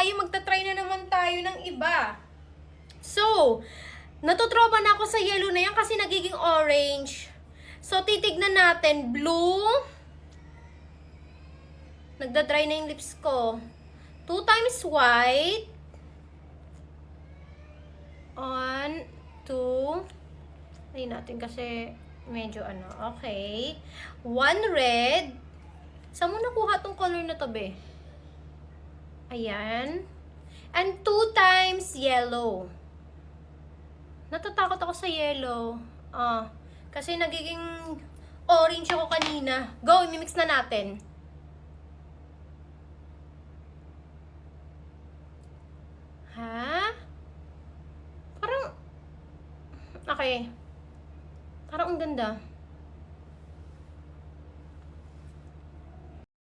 tayo. Magta-try na naman tayo ng iba. So, natutropa na ako sa yellow na yan kasi nagiging orange. So, titignan natin. Blue. Nagda-dry na yung lips ko. 2 times white. 1, 2. Ay natin kasi medyo ano. Okay. 1 red. Saan mo nakuha tong color na to, be? Ayan. And 2 times yellow. Natatakot ako sa yellow. Kasi nagiging orange ako kanina. Go, imimix na natin. Ha? Parang, okay. Parang ang ganda.